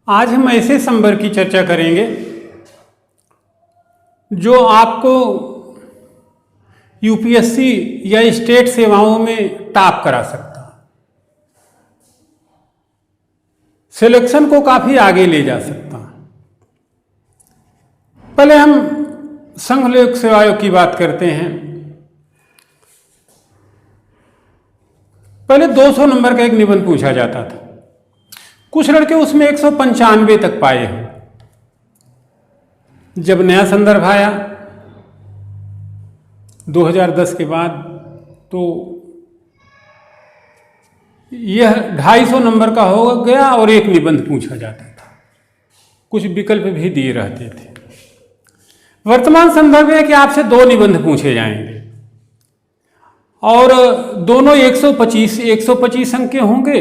आज हम ऐसे संवर्ग की चर्चा करेंगे जो आपको यूपीएससी या स्टेट सेवाओं में टॉप करा सकता है, सिलेक्शन को काफी आगे ले जा सकता है। पहले हम संघ लोक सेवा आयोग की बात करते हैं। पहले 200 नंबर का एक निबंध पूछा जाता था। कुछ लड़के उसमें 195 तक पाए हैं। जब नया संदर्भ आया 2010 के बाद, तो यह 250 नंबर का हो गया और एक निबंध पूछा जाता था। कुछ विकल्प भी दिए रहते थे। वर्तमान संदर्भ है कि आपसे 2 निबंध पूछे जाएंगे और दोनों 125 अंक के होंगे।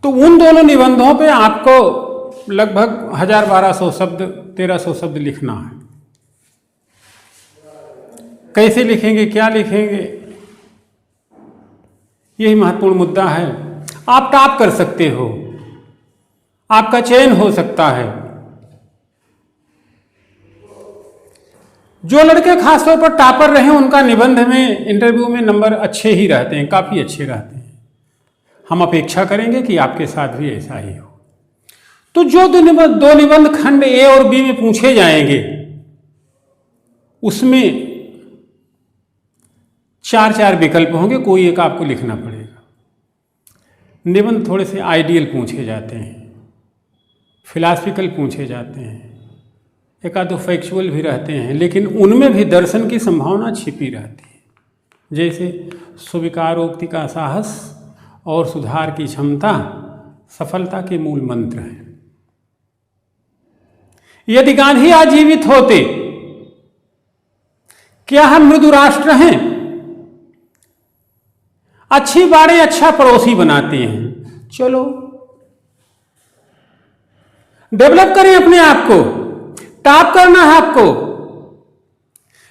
तो उन दोनों निबंधों पे आपको लगभग 1200 शब्द 1300 शब्द लिखना है। कैसे लिखेंगे, क्या लिखेंगे, यही महत्वपूर्ण मुद्दा है। आप टॉप कर सकते हो, आपका चयन हो सकता है। जो लड़के खासतौर पर टॉपर रहे उनका निबंध में, इंटरव्यू में नंबर अच्छे ही रहते हैं, काफी अच्छे रहते हैं। हम अपेक्षा करेंगे कि आपके साथ भी ऐसा ही हो। तो जो दो निबंध खंड ए और बी में पूछे जाएंगे, उसमें 4 विकल्प होंगे, कोई एक आपको लिखना पड़ेगा। निबंध थोड़े से आइडियल पूछे जाते हैं, फिलॉसफिकल पूछे जाते हैं, एक आधो फैक्चुअल भी रहते हैं, लेकिन उनमें भी दर्शन की संभावना छिपी रहती है। जैसे स्वीकारोक्ति का साहस और सुधार की क्षमता सफलता के मूल मंत्र हैं। यदि गांधी आजीवित होते, क्या हम मृदु राष्ट्र हैं? अच्छी बातें अच्छा पड़ोसी बनाते हैं। चलो डेवलप करें अपने आप को, टॉप करना है आपको।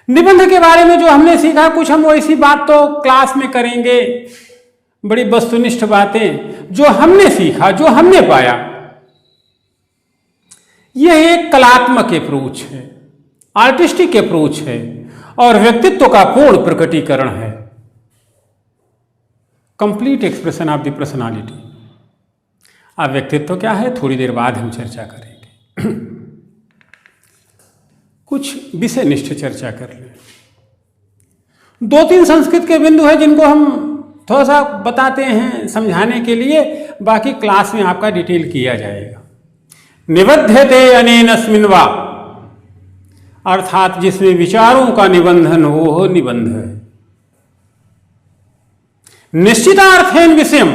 निबंध के बारे में जो हमने सीखा, कुछ हम वैसी बात तो क्लास में करेंगे, बड़ी वस्तुनिष्ठ बातें जो हमने सीखा, जो हमने पाया। यह एक कलात्मक अप्रोच है, आर्टिस्टिक अप्रोच है और व्यक्तित्व का पूर्ण प्रकटीकरण है। Complete expression of the personality. अब व्यक्तित्व क्या है, थोड़ी देर बाद हम चर्चा करेंगे। कुछ विषयनिष्ठ चर्चा कर लें। 2-3 संस्कृत के बिंदु है जिनको हम थोड़ा सा बताते हैं समझाने के लिए, बाकी क्लास में आपका डिटेल किया जाएगा। निबध्यते अनेनस्मिन् वा, अर्थात जिसमें विचारों का निबंधन हो, वो निबंध है। निश्चितार्थेन विषयम,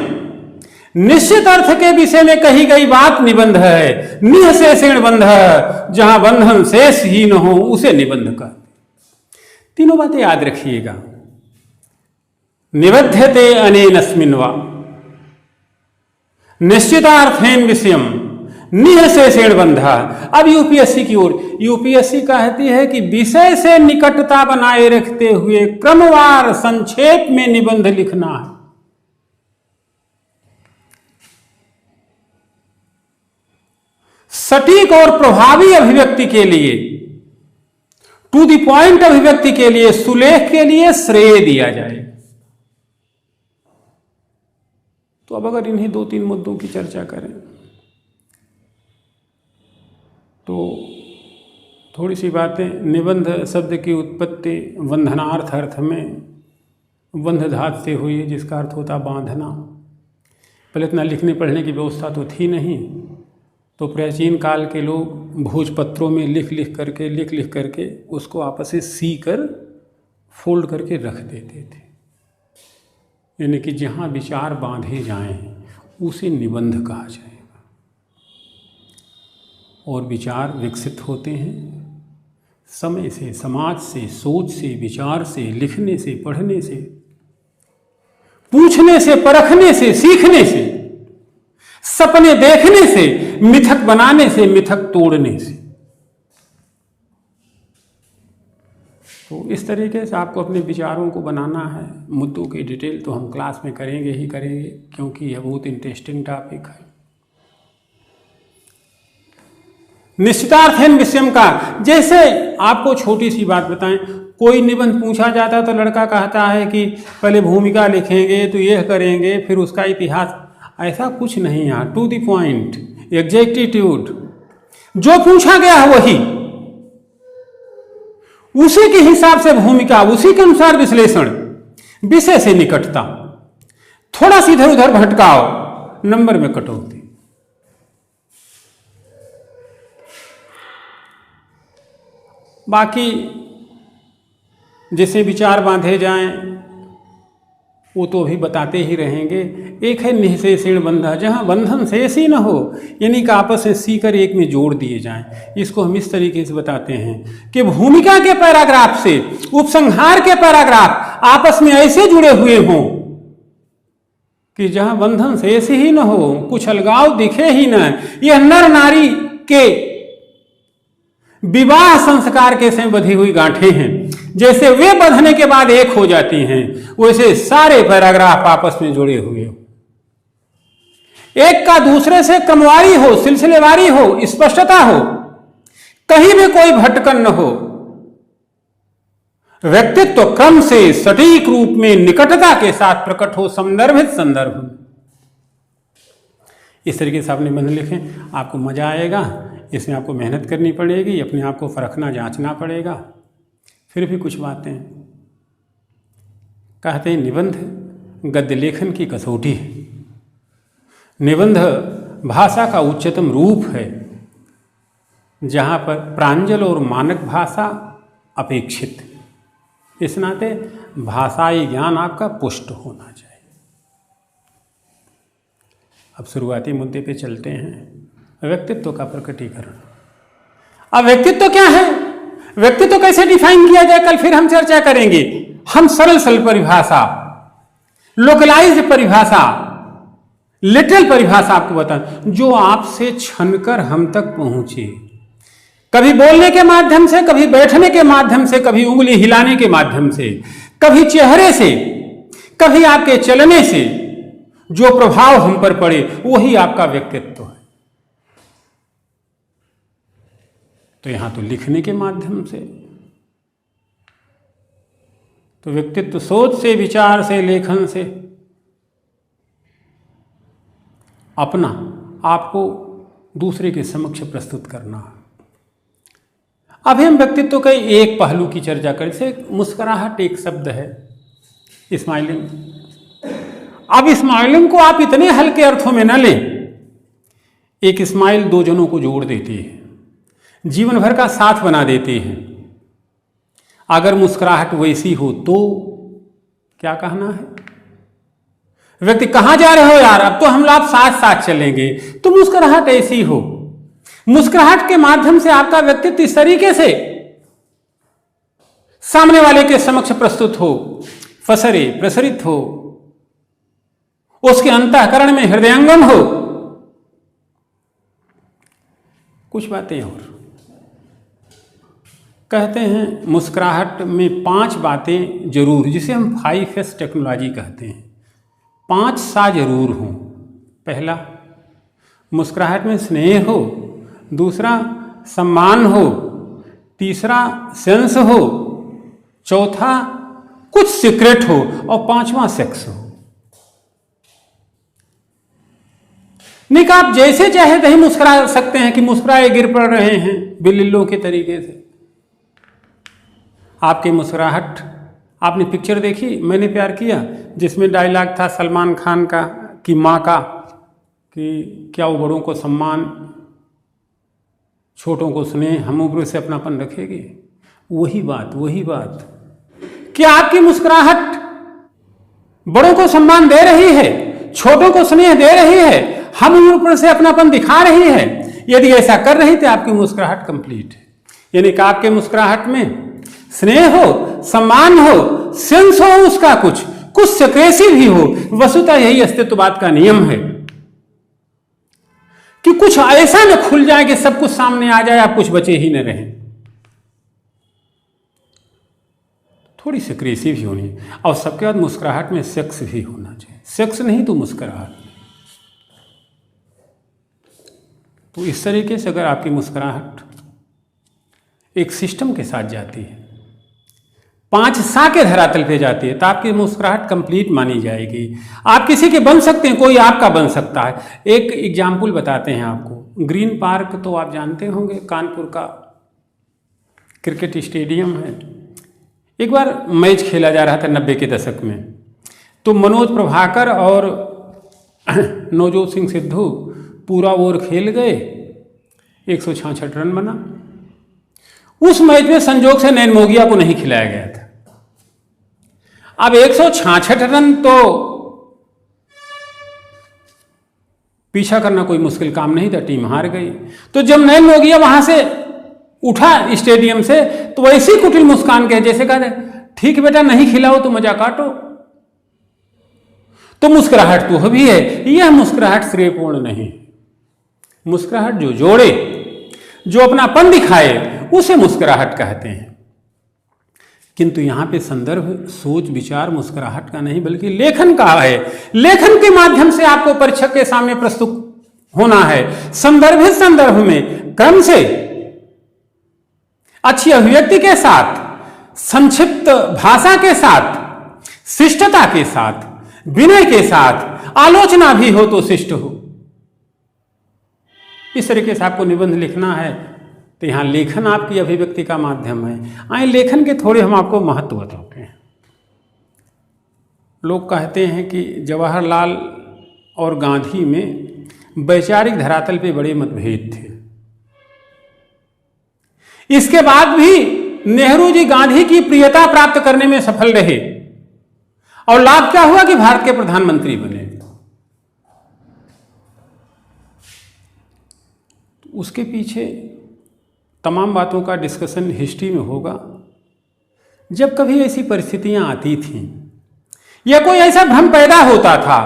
निश्चित अर्थ के विषय में कही गई बात निबंध है। निःशेषेण बंध, जहां बंधन शेष ही न हो उसे निबंध का। तीनों बातें याद रखिएगा। निबध्यते अनेनस्मिन् वा, निश्चितार्थेन विषयम, निःशेषेण बंधा। अब यूपीएससी की ओर, यूपीएससी कहती है कि विषय से निकटता बनाए रखते हुए क्रमवार संक्षेप में निबंध लिखना है। सटीक और प्रभावी अभिव्यक्ति के लिए, टू द पॉइंट अभिव्यक्ति के लिए, सुलेख के लिए श्रेय दिया जाए। तो अब अगर इन्हीं 2-3 मुद्दों की चर्चा करें तो थोड़ी सी बातें। निबंध शब्द की उत्पत्ति बंधनार्थ अर्थ में बंध धातु से हुई, जिसका अर्थ होता बांधना। पहले इतना लिखने पढ़ने की व्यवस्था तो थी नहीं, तो प्राचीन काल के लोग भोजपत्रों में लिख लिख करके उसको आपस से सी कर फोल्ड करके रख देते थे। यानी कि जहाँ विचार बांधे जाएं उसे निबंध कहा जाएगा। और विचार विकसित होते हैं समय से, समाज से, सोच से, विचार से, लिखने से, पढ़ने से, पूछने से, परखने से, सीखने से, सपने देखने से, मिथक बनाने से, मिथक तोड़ने से। तो इस तरीके से आपको अपने विचारों को बनाना है। मुद्दों की डिटेल तो हम क्लास में करेंगे ही करेंगे, क्योंकि यह बहुत इंटरेस्टिंग टॉपिक है। निश्चितार्थेन विषयम का, जैसे आपको छोटी सी बात बताएं, कोई निबंध पूछा जाता है तो लड़का कहता है कि पहले भूमिका लिखेंगे तो यह करेंगे फिर उसका इतिहास। ऐसा कुछ नहीं है, टू द पॉइंट, एग्जैक्टिट्यूड, जो पूछा गया है वही, उसी के हिसाब से भूमिका, उसी के अनुसार विश्लेषण, विषय से निकटता, थोड़ा सा इधर उधर भटकाओ, नंबर में कटौती। बाकी जैसे विचार बांधे जाएं वो तो अभी बताते ही रहेंगे। एक है निःशेषेण बंधः, जहाँ बंधन शेष ही न हो, यानी कि आपस में सीकर एक में जोड़ दिए जाएं। इसको हम इस तरीके से बताते हैं कि भूमिका के पैराग्राफ से उपसंहार के पैराग्राफ आपस में ऐसे जुड़े हुए हों कि जहाँ बंधन शेष ही न हो, कुछ अलगाव दिखे ही न। यह नर नारी के विवाह संस्कार के से बधी हुई गांठें हैं, जैसे वे बंधने के बाद एक हो जाती हैं, वैसे सारे पैराग्राफ आपस में जुड़े हुए हो, एक का दूसरे से क्रमवारी हो, सिलसिलेवारी हो, स्पष्टता हो, कहीं भी कोई भटकन न हो, व्यक्तित्व क्रम से सटीक रूप में निकटता के साथ प्रकट हो, संदर्भित संदर्भ। इस तरीके से आप निबंध लिखें, आपको मजा आएगा। इसमें आपको मेहनत करनी पड़ेगी, अपने आप को परखना जांचना पड़ेगा। फिर भी कुछ बातें कहते हैं, निबंध गद्य लेखन की कसौटी है। निबंध भाषा का उच्चतम रूप है, जहाँ पर प्रांजल और मानक भाषा अपेक्षित। इस नाते भाषाई ज्ञान आपका पुष्ट होना चाहिए। अब शुरुआती मुद्दे पे चलते हैं, व्यक्तित्व का प्रकटीकरण। अब व्यक्तित्व क्या है, व्यक्तित्व कैसे डिफाइन किया जाए, कल फिर हम चर्चा करेंगे। हम सरल परिभाषा, लोकलाइज्ड परिभाषा, लिटरल परिभाषा आपको बताएं, जो आपसे छनकर हम तक पहुंचे, कभी बोलने के माध्यम से, कभी बैठने के माध्यम से, कभी उंगली हिलाने के माध्यम से, कभी चेहरे से, कभी आपके चलने से जो प्रभाव हम पर पड़े, वही आपका व्यक्तित्व है। तो यहां तो लिखने के माध्यम से, तो व्यक्तित्व सोच से, विचार से, लेखन से अपना आपको दूसरे के समक्ष प्रस्तुत करना। अभी हम व्यक्तित्व के एक पहलू की चर्चा करें। जैसे मुस्कुराहट एक शब्द है, स्माइलिंग। अब स्माइलिंग को आप इतने हल्के अर्थों में न लें। एक स्माइल दो जनों को जोड़ देती है, जीवन भर का साथ बना देती है। अगर मुस्कुराहट वैसी हो तो क्या कहना है, व्यक्ति कहां जा रहे हो यार, अब तो हम लोग साथ साथ चलेंगे, तो मुस्कुराहट ऐसी हो, मुस्कुराहट के माध्यम से आपका व्यक्तित्व इस तरीके से सामने वाले के समक्ष प्रस्तुत हो, पसरे, प्रसरित हो, उसके अंतःकरण में हृदयंगम हो। कुछ बातें और कहते हैं, मुस्कुराहट में 5 बातें जरूर, जिसे हम 5S टेक्नोलॉजी कहते हैं, 5 सा जरूर हों। पहला, मुस्कुराहट में स्नेह हो। दूसरा, सम्मान हो। तीसरा, सेंस हो। चौथा, कुछ सीक्रेट हो। और 5वां, सेक्स हो। नहीं कि आप जैसे चाहे तहीं मुस्कुरा सकते हैं कि मुस्कुराए गिर पड़ रहे हैं बिल्लियों के तरीके से। आपकी मुस्कुराहट, आपने पिक्चर देखी मैंने प्यार किया, जिसमें डायलॉग था सलमान खान का कि माँ का, कि क्या वो बड़ों को सम्मान, छोटों को स्नेह, हम उम्र से अपनापन रखेगी। वही बात कि आपकी मुस्कुराहट बड़ों को सम्मान दे रही है, छोटों को स्नेह दे रही है, हम उम्र से अपनापन दिखा रही है। यदि ऐसा कर रही तो आपकी मुस्कुराहट कंप्लीट है। यानी कि आपके मुस्कुराहट में स्नेह हो, सम्मान हो, सेंस हो, उसका कुछ सिक्रेसी भी हो। वस्तुतः यही अस्तित्ववाद का नियम है कि कुछ ऐसा न खुल जाए कि सब कुछ सामने आ जाए, आप कुछ बचे ही न रहें। थोड़ी सेक्रेसी भी होनी है, और सबके बाद मुस्कुराहट में सेक्स भी होना चाहिए। सेक्स नहीं तो मुस्कुराहट। तो इस तरीके से अगर आपकी मुस्कुराहट एक सिस्टम के साथ जाती है, 5 सा के धरातल पे जाती है, तो आपकी मुस्कुराहट कंप्लीट मानी जाएगी। आप किसी के बन सकते हैं, कोई आपका बन सकता है। एक एग्जाम्पल बताते हैं आपको। ग्रीन पार्क तो आप जानते होंगे, कानपुर का क्रिकेट स्टेडियम है। एक बार मैच खेला जा रहा था 90 के दशक में, तो मनोज प्रभाकर और नवजोत सिंह सिद्धू पूरा ओवर खेल गए, 166 रन बना। उस मैच में संजोग से नैन मोगिया को नहीं खिलाया गया था। अब 166 रन तो पीछा करना कोई मुश्किल काम नहीं था, टीम हार गई। तो जब नैन मोगिया वहां से उठा स्टेडियम से, तो वैसी कुटिल मुस्कान के जैसे कहा, ठीक बेटा नहीं खिलाओ तो मजा काटो। तो मुस्कुराहट तो भी है, यह मुस्कुराहट श्रेयपूर्ण नहीं। मुस्कुराहट जो जोड़े, जो अपनापन दिखाए, उसे मुस्कुराहट कहते हैं। किंतु यहां पे संदर्भ सोच विचार मुस्कुराहट का नहीं बल्कि लेखन का है। लेखन के माध्यम से आपको परीक्षक के सामने प्रस्तुत होना है, संदर्भित संदर्भ में क्रम से, अच्छी अभिव्यक्ति के साथ, संक्षिप्त भाषा के साथ, शिष्टता के साथ, विनय के साथ, आलोचना भी हो तो शिष्ट हो। इस तरीके से आपको निबंध लिखना है। तो यहाँ लेखन आपकी अभिव्यक्ति का माध्यम है। आए लेखन के थोड़े हम आपको महत्व बताते हैं। लोग कहते हैं कि जवाहरलाल और गांधी में वैचारिक धरातल पे बड़े मतभेद थे। इसके बाद भी नेहरू जी गांधी की प्रियता प्राप्त करने में सफल रहे, और लाभ क्या हुआ कि भारत के प्रधानमंत्री बने। उसके पीछे तमाम बातों का डिस्कशन हिस्ट्री में होगा। जब कभी ऐसी परिस्थितियां आती थीं या कोई ऐसा भ्रम पैदा होता था,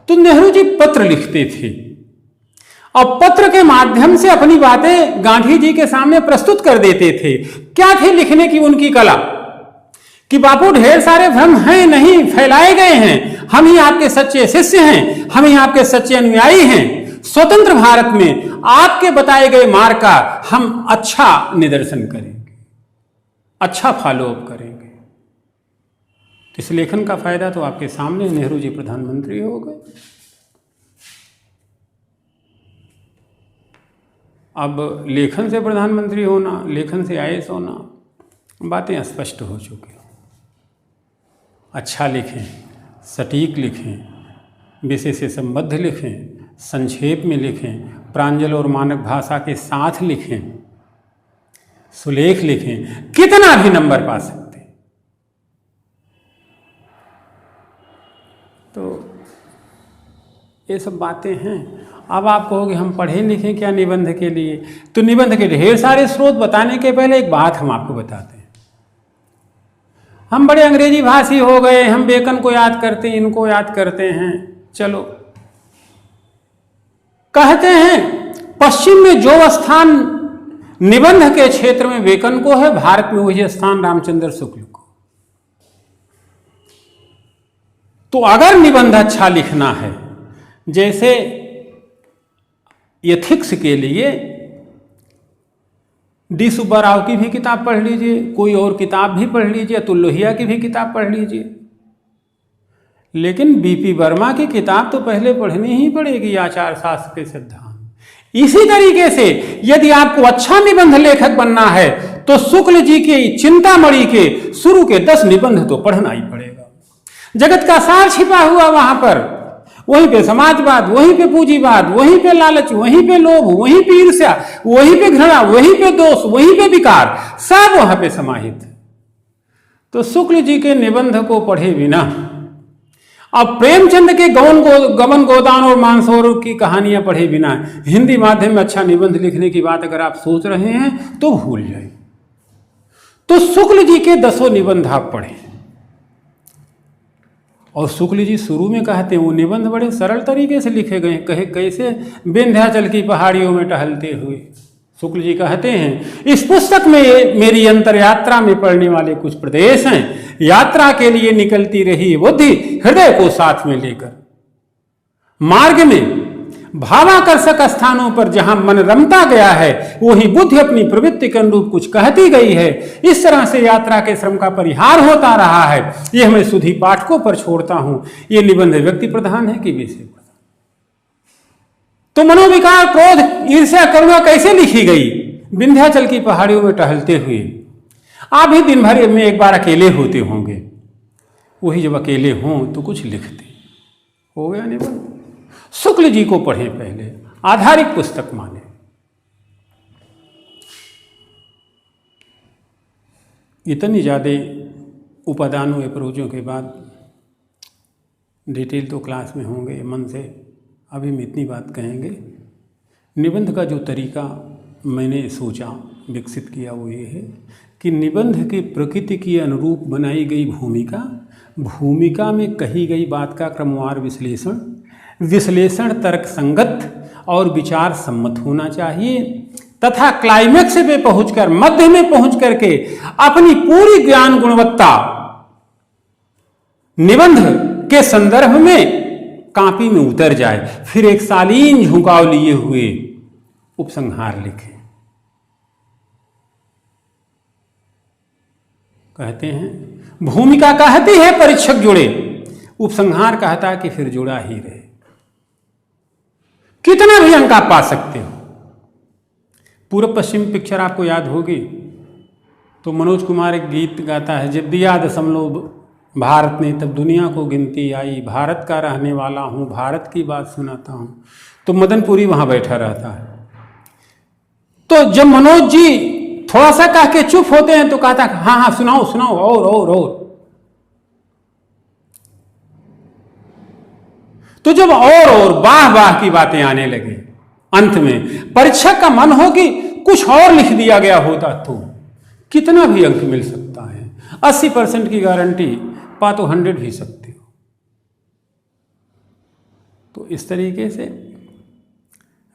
तो नेहरू जी पत्र लिखते थे, और पत्र के माध्यम से अपनी बातें गांधी जी के सामने प्रस्तुत कर देते थे। क्या थी लिखने की उनकी कला कि बापू ढेर सारे भ्रम हैं, नहीं फैलाए गए हैं, हम ही आपके सच्चे शिष्य हैं, हम ही आपके सच्चे अनुयायी हैं। स्वतंत्र भारत में आपके बताए गए मार्ग का हम अच्छा निदर्शन करेंगे, अच्छा फॉलोअप करेंगे। इस लेखन का फायदा तो आपके सामने, नेहरू जी प्रधानमंत्री हो गए। अब लेखन से प्रधानमंत्री होना, लेखन से आईएएस होना, बातें स्पष्ट हो चुकी। अच्छा लिखें, सटीक लिखें, विषय से संबद्ध लिखें, संक्षेप में लिखें, प्रांजल और मानक भाषा के साथ लिखें, सुलेख लिखें, कितना भी नंबर पा सकते हैं। तो ये सब बातें हैं। अब आप कहोगे हम पढ़े लिखें क्या निबंध के लिए? तो निबंध के ढेर सारे स्रोत बताने के पहले एक बात हम आपको बताते हैं। हम बड़े अंग्रेजी भाषी हो गए, हम बेकन को याद करते हैं, इनको याद करते हैं। चलो, कहते हैं पश्चिम में जो स्थान निबंध के क्षेत्र में बेकन को है, भारत में वही स्थान रामचंद्र शुक्ल को। तो अगर निबंध अच्छा लिखना है, जैसे एथिक्स के लिए डी सुब्बा राव की भी किताब पढ़ लीजिए, कोई और किताब भी पढ़ लीजिए, अतुल लोहिया की भी किताब पढ़ लीजिए, लेकिन बीपी वर्मा की किताब तो पहले पढ़नी ही पड़ेगी, आचार शास्त्र के सिद्धांत। इसी तरीके से यदि आपको अच्छा निबंध लेखक बनना है, तो शुक्ल जी के चिंतामणि के शुरू के 10 निबंध तो पढ़ना ही पड़ेगा। जगत का सार छिपा हुआ वहां पर, वहीं पे समाजवाद, वहीं पे पूंजीवाद, वहीं पे लालच, वहीं पे लोभ, वहीं पे ईर्ष्या, वहीं पे घृणा, वहीं पे दोष, वहीं पे विकार, सब वहां पे समाहित है। तो शुक्ल जी के निबंध को पढ़े बिना, अब प्रेमचंद के गबन गोदान और मानसरोवर की कहानियां पढ़े बिना हिंदी माध्यम में अच्छा निबंध लिखने की बात अगर आप सोच रहे हैं तो भूल जाए। तो शुक्ल जी के 10 निबंध आप पढ़ें। और शुक्ल जी शुरू में कहते हैं वो निबंध बड़े सरल तरीके से लिखे गए। कहे कैसे? विंध्याचल की पहाड़ियों में टहलते हुए शुक्ल जी कहते हैं, इस पुस्तक में मेरी अंतर यात्रा में पड़ने वाले कुछ प्रदेश हैं। यात्रा के लिए निकलती रही बुद्धि हृदय को साथ में लेकर, मार्ग में भावाकर्षक स्थानों पर जहां मन रमता गया है वही बुद्धि अपनी प्रवृत्ति के अनुरूप कुछ कहती गई है। इस तरह से यात्रा के श्रम का परिहार होता रहा है। यह मैं सुधी पाठकों पर छोड़ता हूं। यह निबंध व्यक्ति प्रधान है कि विषय प्रधान? तो मनोविकार, क्रोध, ईर्ष्या, करुणा कैसे लिखी गई? विंध्याचल की पहाड़ियों में टहलते हुए आप भी दिन भर में एक बार अकेले होते होंगे। वही जब अकेले हों तो कुछ लिखते हो गया निबंध। शुक्ल जी को पढ़ें, पहले आधारिक पुस्तक माने। इतनी ज़्यादा उपादानों अप्रोचों के बाद डिटेल तो क्लास में होंगे मन से, अभी हम इतनी बात कहेंगे। निबंध का जो तरीका मैंने सोचा विकसित किया वो ये है कि निबंध की प्रकृति के अनुरूप बनाई गई भूमिका में कही गई बात का क्रमवार विश्लेषण तर्क संगत और विचार सम्मत होना चाहिए तथा क्लाइमेक्स पे पहुंचकर, मध्य में पहुंच करके अपनी पूरी ज्ञान गुणवत्ता निबंध के संदर्भ में कापी में उतर जाए। फिर एक शालीन झुकाव लिए हुए उपसंहार लिखें। कहते हैं भूमिका कहती है परीक्षक जुड़े, उपसंहार कहता है कि फिर जुड़ा ही रहे। कितना भी अंक आप पा सकते हो। पूर्व पश्चिम पिक्चर आपको याद होगी तो मनोज कुमार एक गीत गाता है, जब दिया दशमलव भारत ने तब दुनिया को गिनती आई, भारत का रहने वाला हूँ, भारत की बात सुनाता हूँ। तो मदनपुरी वहाँ बैठा रहता है। तो जब मनोज जी थोड़ा सा कह के चुप होते हैं तो कहता है हाँ हाँ सुनाओ सुनाओ और। तो जब और वाह वाह की बातें आने लगे, अंत में परीक्षक का मन हो कि कुछ और लिख दिया गया होता तो कितना भी अंक मिल सकता है। 80% की गारंटी पा तो 100 भी सकते हो। तो इस तरीके से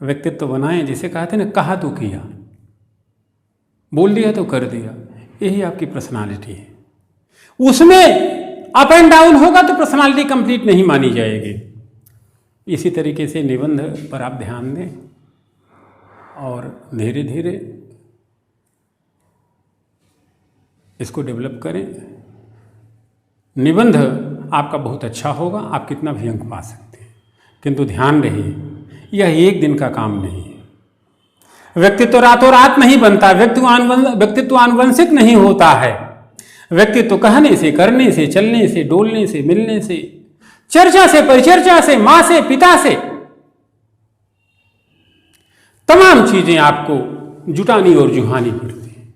व्यक्तित्व बनाएं, जिसे कहते हैं ना कहा तो किया, बोल दिया तो कर दिया। यही आपकी पर्सनालिटी है। उसमें अप एंड डाउन होगा तो पर्सनालिटी कंप्लीट नहीं मानी जाएगी। इसी तरीके से निबंध पर आप ध्यान दें और धीरे धीरे इसको डेवलप करें। निबंध आपका बहुत अच्छा होगा, आप कितना भी अंक पा सकते हैं। किंतु ध्यान रहे यह एक दिन का काम नहीं है। व्यक्तित्व रातों रात नहीं बनता, व्यक्तित्व आनुवंशिक नहीं होता है। व्यक्तित्व कहने से, करने से, चलने से, डोलने से, मिलने से, चर्चा से, परिचर्चा से, मां से, पिता से, तमाम चीजें आपको जुटानी और जुहानी पड़ती है।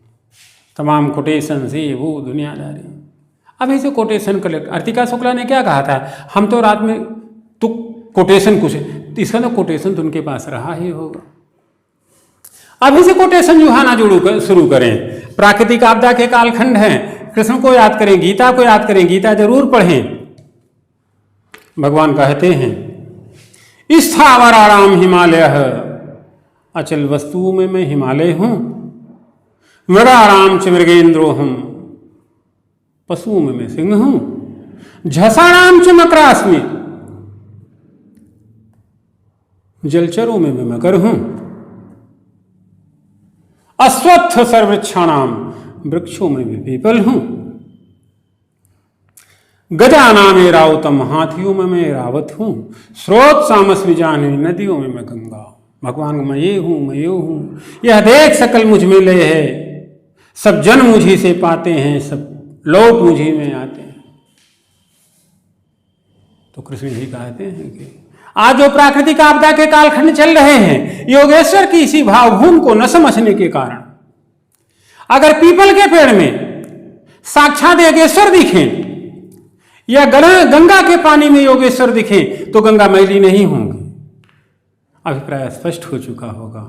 तमाम कोटेशन से वो दुनियादारी। अब ऐसे कोटेशन कलेक्ट, अर्तिका शुक्ला ने क्या कहा था, हम तो रात में तो कोटेशन कुछ, तो इसका तो कोटेशन तो उनके पास रहा ही होगा। अभी से कोटेशन जुहाना शुरू करें। प्राकृतिक आपदा के कालखंड हैं, कृष्ण को याद करें, गीता को याद करें, गीता जरूर पढ़ें। भगवान कहते हैं स्थावर आराम हिमालय, अचल वस्तुओं में मैं हिमालय हूं। मृगाराम च मृगेंद्रो हम, पशुओं में मैं सिंह हूं। झसाराम च मकरास्मि, जलचरों में मैं मकर हूं। अश्वत्थ सर्वृक्षाणाम, वृक्षों में भी पीपल हूं। गजाना में रावतम, हाथियों में मैं रावत हूं। स्रोत सामस विजान, नदियों में मैं गंगा। भगवान मैं ये हूं, मैं ये हूं, यह देख सकल मुझ में लय है। सब जन मुझी से पाते हैं, सब लोग मुझी में आते हैं। तो कृष्ण जी कहते हैं कि आज जो प्राकृतिक आपदा के कालखंड चल रहे हैं, योगेश्वर की इसी भावभूमि को न समझने के कारण, अगर पीपल के पेड़ में साक्षात योगेश्वर दिखें या गंगा के पानी में योगेश्वर दिखें तो गंगा मैली नहीं होंगी। अभिप्राय स्पष्ट हो चुका होगा।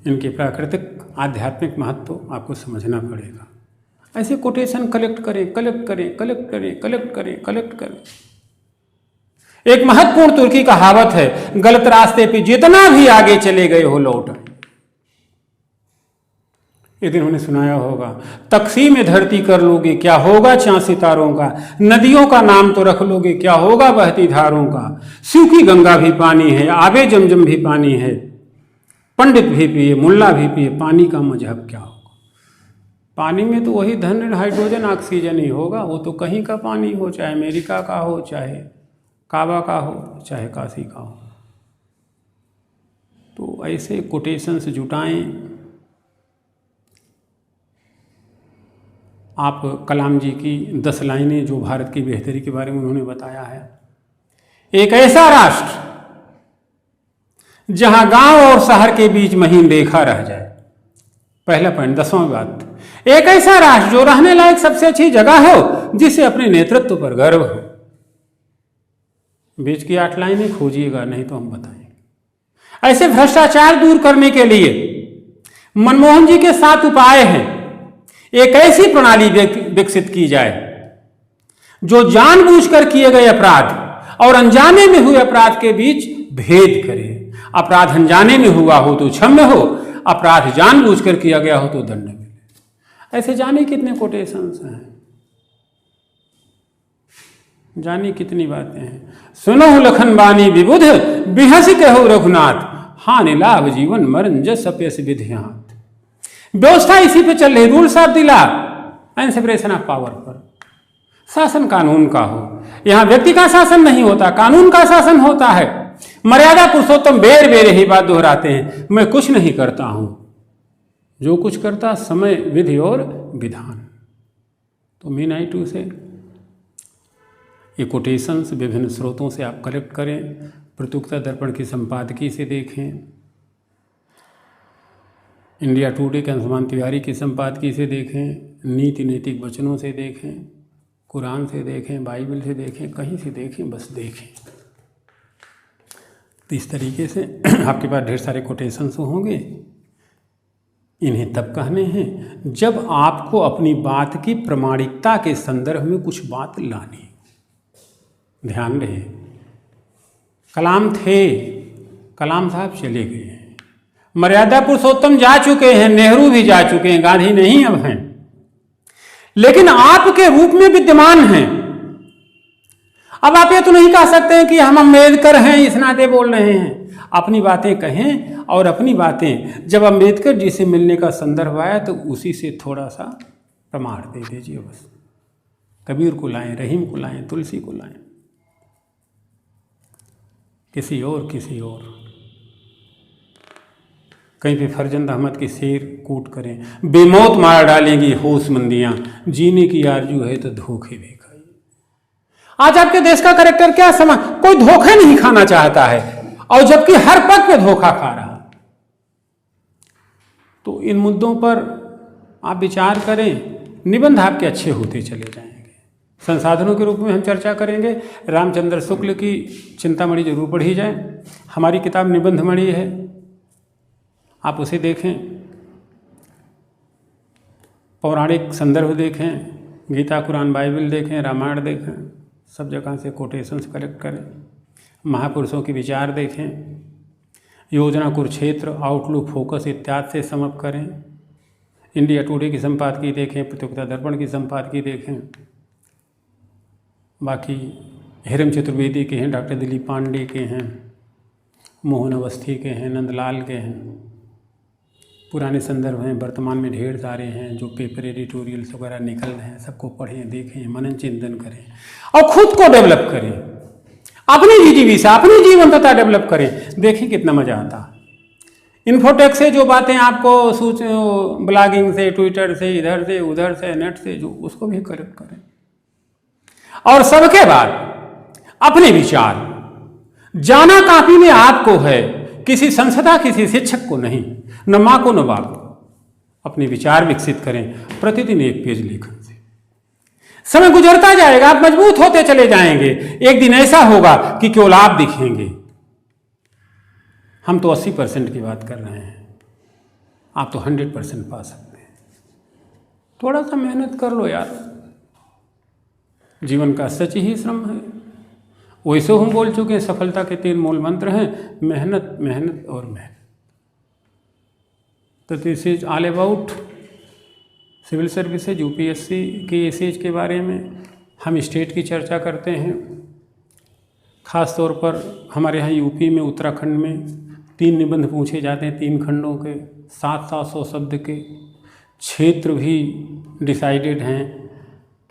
इनके प्राकृतिक आध्यात्मिक महत्व आपको समझना पड़ेगा। ऐसे कोटेशन कलेक्ट करें। एक महत्वपूर्ण तुर्की कहावत है, गलत रास्ते पे जितना भी आगे चले गए हो लौट आए। एक दिन उन्हें सुनाया होगा, तकसीम में धरती कर लोगे क्या होगा चांद सितारों का, नदियों का नाम तो रख लोगे क्या होगा बहती धारों का, सूखी गंगा भी पानी है, आबे जमजम भी पानी है, पंडित भी पिए मुल्ला भी पिए, पानी का मजहब क्या होगा। पानी में तो वही धन हाइड्रोजन ऑक्सीजन ही होगा, वो तो कहीं का पानी हो, चाहे अमेरिका का हो, चाहे काबा का हो, चाहे काशी का हो। तो ऐसे कोटेशंस जुटाएं। आप कलाम जी की 10 लाइनें जो भारत की बेहतरी के बारे में उन्होंने बताया है, एक ऐसा राष्ट्र जहां गांव और शहर के बीच महीन रेखा रह जाए, पहला पॉइंट। 10वां बात, एक ऐसा राष्ट्र जो रहने लायक सबसे अच्छी जगह हो, जिसे अपने नेतृत्व पर गर्व हो। बीच की 8 लाइनें खोजिएगा, नहीं तो हम बताएंगे। ऐसे भ्रष्टाचार दूर करने के लिए मनमोहन जी के 7 उपाय हैं। एक ऐसी प्रणाली विकसित की जाए जो जानबूझकर किए गए अपराध और अनजाने में हुए अपराध के बीच भेद करे। अपराध अनजाने में हुआ हो तो क्षम्य हो, अपराध जानबूझकर किया गया हो तो दंड मिले। ऐसे जाने कितने कोटेशंस हैं, जानी कितनी बातें हैं। सुनो लखन बानी विबुध बिहसी कहो रघुनाथ, हानि लाभ जीवन मरण जस अपयस विधि हाथ। व्यवस्था इसी पे चल रही, rules of the law and separation of power पर। शासन कानून का हो, यहां व्यक्ति का शासन नहीं होता, कानून का शासन होता है। मर्यादा पुरुषोत्तम बेर बेर यही बात दोहराते हैं, मैं कुछ नहीं करता हूं, जो कुछ करता समय विधि और विधान। तो मीन आई टू से ये कोटेशंस विभिन्न स्रोतों से आप कलेक्ट करें। प्रत्युक्ता दर्पण की संपादकीय से देखें, इंडिया टुडे के अंशुमान तिवारी की संपादकीय से देखें, नीति नैतिक वचनों से देखें, कुरान से देखें, बाइबल से देखें, कहीं से देखें, बस देखें। तो इस तरीके से आपके पास ढेर सारे कोटेशंस होंगे। इन्हें तब कहने हैं जब आपको अपनी बात की प्रामाणिकता के संदर्भ में कुछ बात लानी। ध्यान रहे, कलाम थे, कलाम साहब चले गए हैं, मर्यादा पुरुषोत्तम जा चुके हैं, नेहरू भी जा चुके हैं, गांधी नहीं अब हैं, लेकिन आपके रूप में विद्यमान हैं। अब आप ये तो नहीं कह सकते हैं कि हम अम्बेडकर हैं इस नाते बोल रहे हैं। अपनी बातें कहें, और अपनी बातें जब अम्बेडकर जी से मिलने का संदर्भ आया तो उसी से थोड़ा सा प्रमाण दे दीजिए बस। कबीर को लाएं, रहीम को लाएं, तुलसी को लाएं, किसी और कहीं पे फरजंद अहमद की शेर कोट करें, बेमौत मार डालेंगी होशमंदियां, जीने की आरजू है तो धोखे भी खाइए। आज आपके देश का करेक्टर क्या समझ, कोई धोखे नहीं खाना चाहता है, और जबकि हर पग पे धोखा खा रहा। तो इन मुद्दों पर आप विचार करें, निबंध आपके अच्छे होते चले जाएंगे। संसाधनों के रूप में हम चर्चा करेंगे, रामचंद्र शुक्ल की चिंतामणि जरूर पढ़ी जाए। हमारी किताब निबंधमणि है, आप उसे देखें, पौराणिक संदर्भ देखें, गीता कुरान बाइबल देखें, रामायण देखें, सब जगह से कोटेशंस कलेक्ट करें, महापुरुषों के विचार देखें, योजना कुरुक्षेत्र, आउटलुक, फोकस इत्यादि से समअप करें, इंडिया टुडे की संपादकीय देखें, प्रतियोगिता दर्पण की संपादकीय देखें। बाकी हिरम चतुर्वेदी के हैं, डॉक्टर दिलीप पांडे के हैं, मोहन अवस्थी के हैं, नंदलाल के हैं, पुराने संदर्भ हैं, वर्तमान में ढेर सारे हैं जो पेपर एडिटोरियल्स वगैरह निकल रहे हैं। सबको पढ़ें, देखें, मनन चिंतन करें और खुद को डेवलप करें, अपनी जीजीविषा, अपनी जीवंतता डेवलप करें। देखिए कितना मजा आता। इन्फोटेक से जो बातें आपको ब्लॉगिंग से, ट्विटर से, इधर से उधर से, नेट से, जो उसको भी करेक्ट करें। और सबके बाद अपने विचार, जाना काफी में आपको है, किसी संस्था, किसी शिक्षक को नहीं, न माँ को न बाप को। अपने विचार विकसित करें, प्रतिदिन एक पेज लेखन से। समय गुजरता जाएगा, आप मजबूत होते चले जाएंगे। एक दिन ऐसा होगा कि केवल आप दिखेंगे। हम तो 80% की बात कर रहे हैं, आप तो 100% पा सकते हैं। थोड़ा सा मेहनत कर लो यार, जीवन का सच ही श्रम है। वैसे हम बोल चुके हैं, सफलता के 3 मूल मंत्र हैं, मेहनत, मेहनत और मेहनत। तो this is all about civil services UPSC के एसेज के बारे में हम स्टेट की चर्चा करते हैं। ख़ास तौर पर हमारे यहाँ यूपी में, उत्तराखंड में 3 निबंध पूछे जाते हैं, 3 खंडों के 700 शब्द के। क्षेत्र भी डिसाइडेड हैं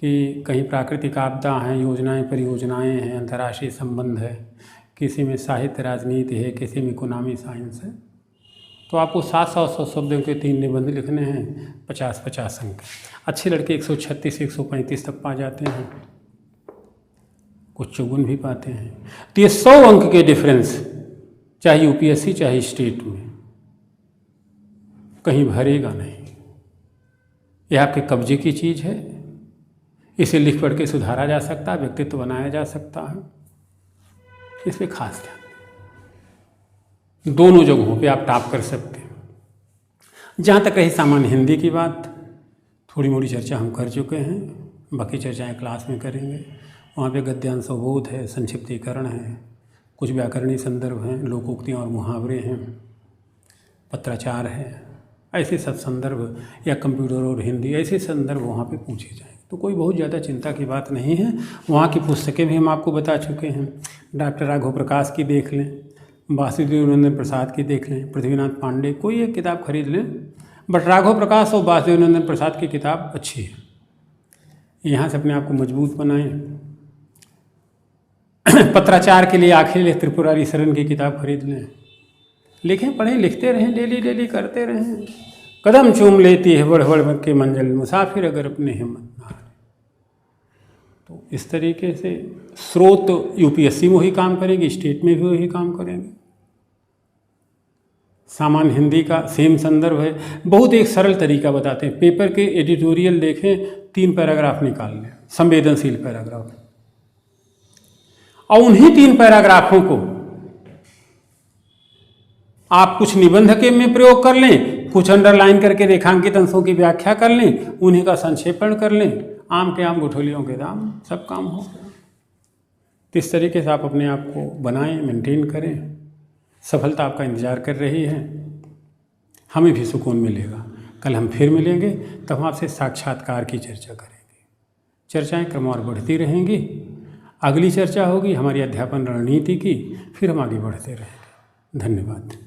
कि कहीं प्राकृतिक आपदा हैं, योजनाएं परियोजनाएं हैं, अंतर्राष्ट्रीय संबंध है, किसी में साहित्य राजनीति है, किसी में इकोनॉमी साइंस है। तो आपको 700 शब्दों के 3 निबंध लिखने हैं, 50-50 अंक। अच्छे लड़के 136 135 तक पा जाते हैं, कुछ 54 भी पाते हैं। तो ये 100 अंक के डिफरेंस, चाहे यूपीएससी चाहे स्टेट में, कहीं भरेगा नहीं। यह आपके कब्जे की चीज़ है, इसे लिख पढ़ के सुधारा जा सकता है, व्यक्तित्व बनाया जा सकता है। इस पर खास ध्यान, दोनों जगहों पे आप टॉप कर सकते हैं। जहाँ तक रही सामान्य हिंदी की बात, थोड़ी मोड़ी चर्चा हम कर चुके हैं, बाकी चर्चाएं क्लास में करेंगे। वहाँ पे गद्यांश बोध है, संक्षिप्तीकरण है, कुछ व्याकरणीय संदर्भ हैं, लोकोक्तियाँ और मुहावरे हैं, पत्राचार है, ऐसे सब संदर्भ, या कंप्यूटर और हिंदी, ऐसे संदर्भ वहाँ पे पूछे जाएँ। तो कोई बहुत ज़्यादा चिंता की बात नहीं है। वहाँ की पुस्तकें भी हम आपको बता चुके हैं। डॉक्टर राघव प्रकाश की देख लें, वासुदेव नंदन प्रसाद की देख लें, पृथ्वीनाथ पांडे, कोई एक किताब खरीद लें, बट राघव प्रकाश और वासुदेव नंदन प्रसाद की किताब अच्छी है। यहाँ से अपने आप को मजबूत बनाएं। पत्राचार के लिए आखिर त्रिपुरारी शरण की किताब खरीद लें, लिखें पढ़ें, लिखते रहें, डेली करते रहें। कदम चूम लेती है बढ़ बढ़ के मंजिल, मुसाफिर अगर अपने हिम्मत ना हारे। तो इस तरीके से स्रोत यूपीएससी में वही काम करेंगे, स्टेट में भी वही काम करेंगे। सामान्य हिंदी का सेम संदर्भ है। बहुत एक सरल तरीका बताते हैं, पेपर के एडिटोरियल देखें, 3 पैराग्राफ निकाल लें, संवेदनशील पैराग्राफ, और उन्हीं 3 पैराग्राफों को आप कुछ निबंध के में प्रयोग कर लें, कुछ अंडरलाइन करके रेखांकित अंशों की व्याख्या कर लें, उन्हीं का संक्षेपण कर लें, आम के आम गुठलियों के दाम, सब काम हो गया। तो इस तरीके से आप अपने आप को बनाएं, मेंटेन करें। सफलता आपका इंतजार कर रही है, हमें भी सुकून मिलेगा। कल हम फिर मिलेंगे, तब हम आपसे साक्षात्कार की चर्चा करेंगे। चर्चाएं क्रमवार बढ़ती रहेंगी। अगली चर्चा होगी हमारी अध्यापन रणनीति की, फिर हम आगे बढ़ते रहेंगे। धन्यवाद।